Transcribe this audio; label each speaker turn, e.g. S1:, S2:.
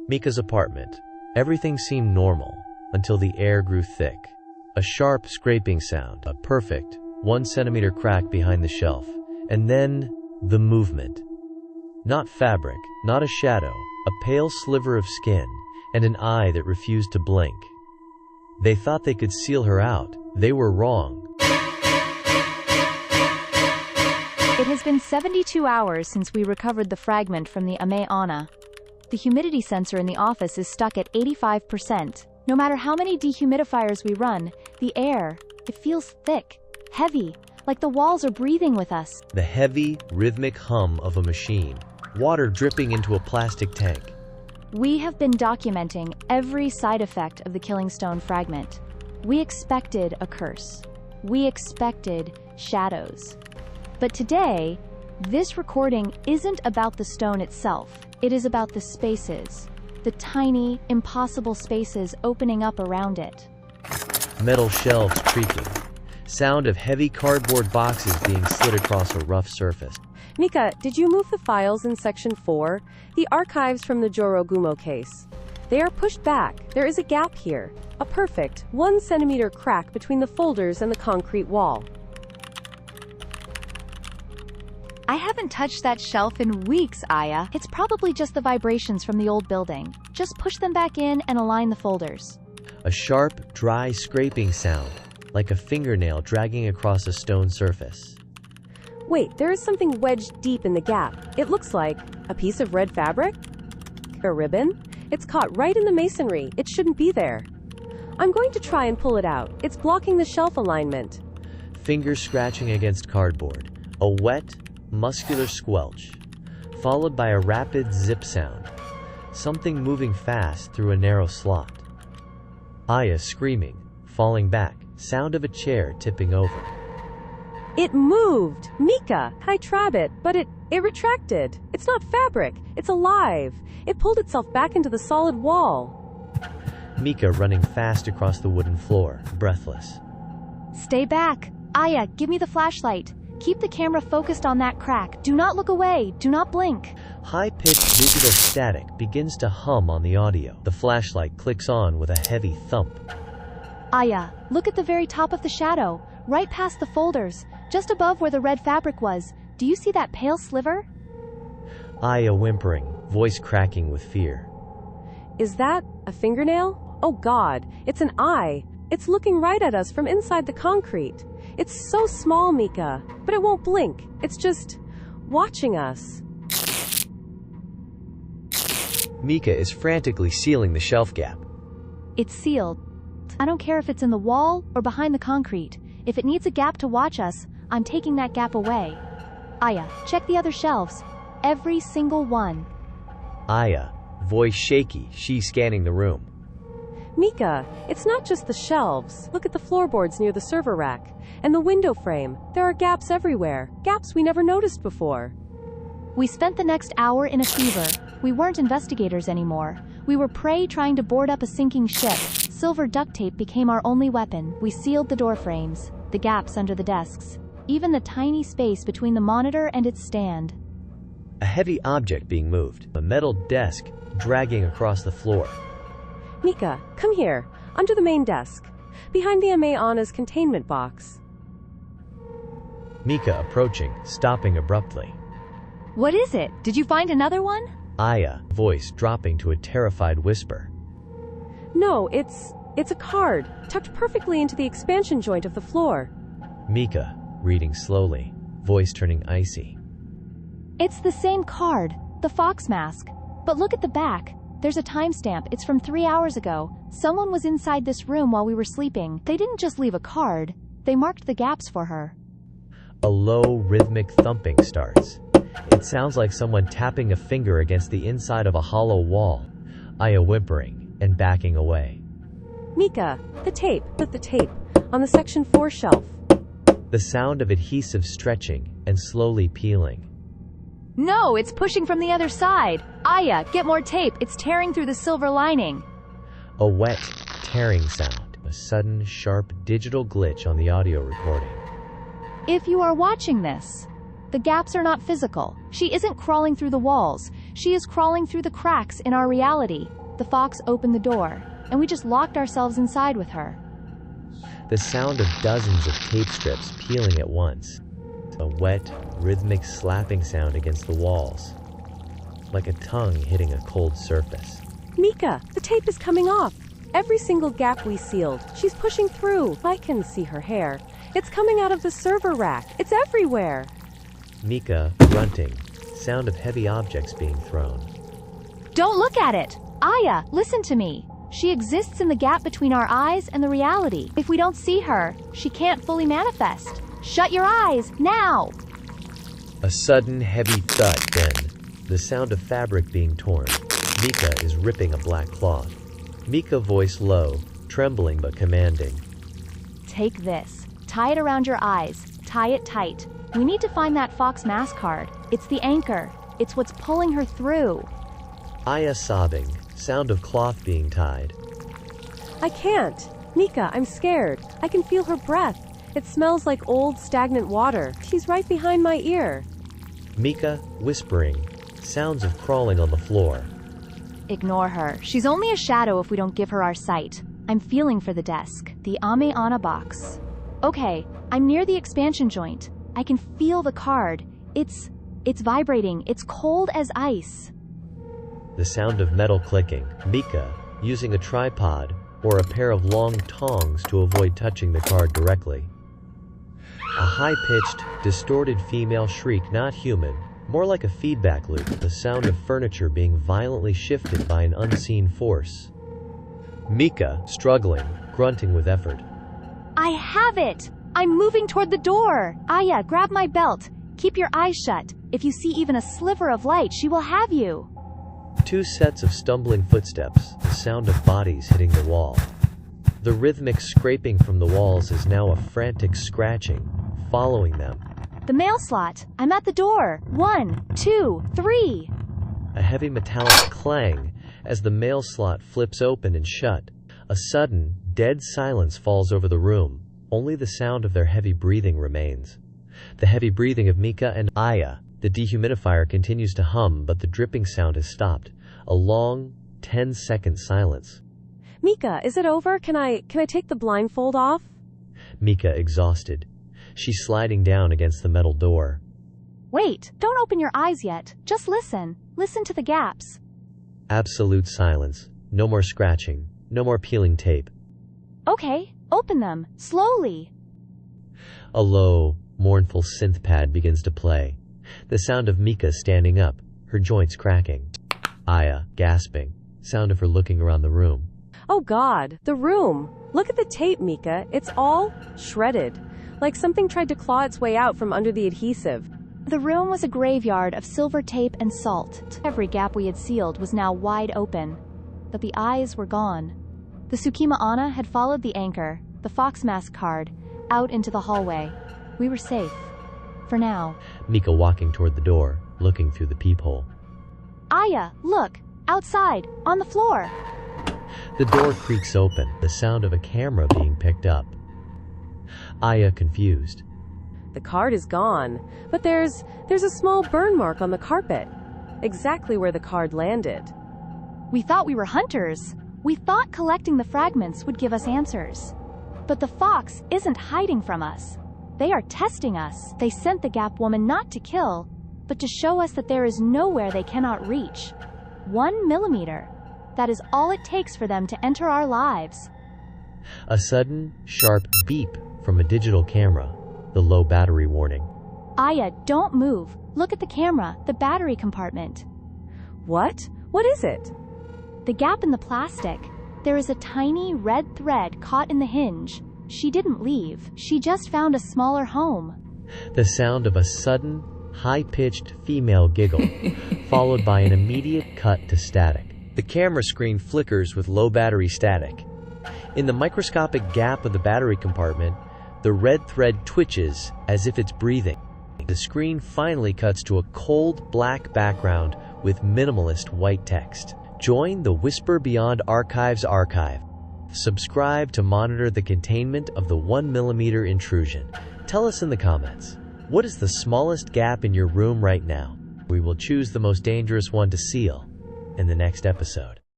S1: Mika's apartment. Everything seemed normal until the air grew thick. A sharp scraping sound, a perfect 1 centimeter crack behind the shelf, and then the movement. Not fabric, not a shadow, a pale sliver of skin, and an eye that refused to blink. They thought they could seal her out. They were wrong.
S2: It has been 72 hours since we recovered the fragment from the Ame-onna. The humidity sensor in the office is stuck at 85%. No matter how many dehumidifiers we run, the air, it feels thick, heavy, like the walls are breathing with us.
S1: The heavy, rhythmic hum of a machine. Water dripping into a plastic tank.
S2: We have been documenting every side effect of the Killing Stone fragment. We expected a curse. We expected shadows. But today, this recording isn't about the stone itself. It is about the spaces, the tiny, impossible spaces opening up around it.
S1: Metal shelves creaking. Sound of heavy cardboard boxes being slid across a rough surface.
S3: Mika, did you move the files in Section 4? The archives from the Jorogumo case. They are pushed back. There is a gap here. A perfect 1 centimeter crack between the folders and the concrete wall.
S2: I haven't touched that shelf in weeks, Aya. It's probably just the vibrations from the old building. Just push them back in and align the folders.
S1: A sharp, dry scraping sound, like a fingernail dragging across a stone surface.
S3: Wait, there is something wedged deep in the gap. It looks like a piece of red fabric? A ribbon? It's caught right in the masonry. It shouldn't be there. I'm going to try and pull it out. It's blocking the shelf alignment.
S1: Fingers scratching against cardboard. A wet, muscular squelch, followed by a rapid zip sound. Something moving fast through a narrow slot. Aya screaming, falling back. Sound of a chair tipping over.
S3: It moved! Mika! I tried it, but it retracted. It's not fabric. It's alive. It pulled itself back into the solid wall.
S1: Mika running fast across the wooden floor, breathless.
S2: Stay back. Aya, give me the flashlight. Keep the camera focused on that crack. Do not look away. Do not blink.
S1: High-pitched digital static begins to hum on the audio. The flashlight clicks on with a heavy thump.
S2: Aya, look at the very top of the shadow, right past the folders, just above where the red fabric was. Do you see that pale sliver?
S1: Aya whimpering, voice cracking with fear.
S3: Is that a fingernail? Oh God, it's an eye. It's looking right at us from inside the concrete. It's so small, Mika, but it won't blink. It's just watching us.
S1: Mika is frantically sealing the shelf gap.
S2: It's sealed. I don't care if it's in the wall or behind the concrete. If it needs a gap to watch us, I'm taking that gap away. Aya, check the other shelves. Every single one.
S1: Aya, voice shaky, she's scanning the room.
S3: Mika, it's not just the shelves. Look at the floorboards near the server rack. And the window frame. There are gaps everywhere. Gaps we never noticed before.
S2: We spent the next hour in a fever. We weren't investigators anymore. We were prey trying to board up a sinking ship. Silver duct tape became our only weapon. We sealed the door frames, the gaps under the desks, even the tiny space between the monitor and its stand.
S1: A heavy object being moved. A metal desk dragging across the floor.
S3: Mika, come here. Under the main desk. Behind the Ame-onna's containment box.
S1: Mika approaching, stopping abruptly.
S2: What is it? Did you find another one?
S1: Aya, voice dropping to a terrified whisper.
S3: No, it's a card, tucked perfectly into the expansion joint of the floor.
S1: Mika, reading slowly, voice turning icy.
S2: It's the same card, the fox mask. But look at the back. There's a timestamp. It's from 3 hours ago. Someone was inside this room while we were sleeping. They didn't just leave a card. They marked the gaps for her.
S1: A low, rhythmic thumping starts. It sounds like someone tapping a finger against the inside of a hollow wall. Aya whimpering and backing away.
S3: Mika, the tape, on the Section 4 shelf.
S1: The sound of adhesive stretching and slowly peeling.
S2: No, it's pushing from the other side. Aya, get more tape. It's tearing through the silver lining.
S1: A wet, tearing sound. A sudden, sharp digital glitch on the audio recording.
S2: If you are watching this, the gaps are not physical. She isn't crawling through the walls. She is crawling through the cracks in our reality. The fox opened the door, and we just locked ourselves inside with her.
S1: The sound of dozens of tape strips peeling at once. A wet, rhythmic slapping sound against the walls, like a tongue hitting a cold surface.
S3: Mika, the tape is coming off. Every single gap we sealed, she's pushing through. I can see her hair. It's coming out of the server rack. It's everywhere.
S1: Mika, grunting, sound of heavy objects being thrown.
S2: Don't look at it! Aya, listen to me. She exists in the gap between our eyes and the reality. If we don't see her, she can't fully manifest. Shut your eyes, now!
S1: A sudden, heavy thud, then the sound of fabric being torn. Mika is ripping a black cloth. Mika, voice low, trembling but commanding.
S2: Take this. Tie it around your eyes. Tie it tight. We need to find that fox mask card. It's the anchor. It's what's pulling her through.
S1: Aya sobbing, sound of cloth being tied.
S3: I can't. Mika, I'm scared. I can feel her breath. It smells like old, stagnant water. She's right behind my ear.
S1: Mika, whispering, sounds of crawling on the floor.
S2: Ignore her. She's only a shadow if we don't give her our sight. I'm feeling for the desk. The Ame-onna box. Okay, I'm near the expansion joint. I can feel the card. It's vibrating. It's cold as ice.
S1: The sound of metal clicking. Mika, using a tripod or a pair of long tongs to avoid touching the card directly. A high-pitched, distorted female shriek, not human, more like a feedback loop, the sound of furniture being violently shifted by an unseen force. Mika, struggling, grunting with effort.
S2: I have it! I'm moving toward the door! Aya, grab my belt. Keep your eyes shut. If you see even a sliver of light, she will have you.
S1: Two sets of stumbling footsteps, the sound of bodies hitting the wall. The rhythmic scraping from the walls is now a frantic scratching, following them.
S2: The mail slot. I'm at the door. 1, 2, 3.
S1: A heavy metallic clang as the mail slot flips open and shut. A sudden, dead silence falls over the room. Only the sound of their heavy breathing remains. The heavy breathing of Mika and Aya. The dehumidifier continues to hum, but the dripping sound has stopped. A long, 10-second silence.
S3: Mika, is it over? Can I take the blindfold off?
S1: Mika, exhausted. She's sliding down against the metal door.
S2: Wait, don't open your eyes yet. Just listen. Listen to the gaps.
S1: Absolute silence. No more scratching. No more peeling tape.
S2: Okay, open them. Slowly.
S1: A low, mournful synth pad begins to play. The sound of Mika standing up, her joints cracking. Aya, gasping. Sound of her looking around the room.
S3: Oh God, the room. Look at the tape, Mika. It's all shredded. Like something tried to claw its way out from under the adhesive.
S2: The room was a graveyard of silver tape and salt. Every gap we had sealed was now wide open. But the eyes were gone. The Sukima-onna had followed the anchor, the fox mask card, out into the hallway. We were safe. For now.
S1: Mika walking toward the door, looking through the peephole.
S2: Aya, look! Outside! On the floor!
S1: The door creaks open, the sound of a camera being picked up. Aya, confused.
S3: The card is gone, but there's a small burn mark on the carpet. Exactly where the card landed.
S2: We thought we were hunters. We thought collecting the fragments would give us answers. But the fox isn't hiding from us. They are testing us. They sent the Gap woman not to kill, but to show us that there is nowhere they cannot reach. 1 millimeter. That is all it takes for them to enter our lives.
S1: A sudden, sharp beep from a digital camera. The low battery warning.
S2: Aya, don't move. Look at the camera, the battery compartment.
S3: What? What is it?
S2: The gap in the plastic. There is a tiny red thread caught in the hinge. She didn't leave. She just found a smaller home.
S1: The sound of a sudden, high-pitched female giggle, followed by an immediate cut to static. The camera screen flickers with low battery static. In the microscopic gap of the battery compartment, the red thread twitches as if it's breathing. The screen finally cuts to a cold black background with minimalist white text. Join the Whisper Beyond Archives archive. Subscribe to monitor the containment of the 1 millimeter intrusion. Tell us in the comments, what is the smallest gap in your room right now? We will choose the most dangerous one to seal in the next episode.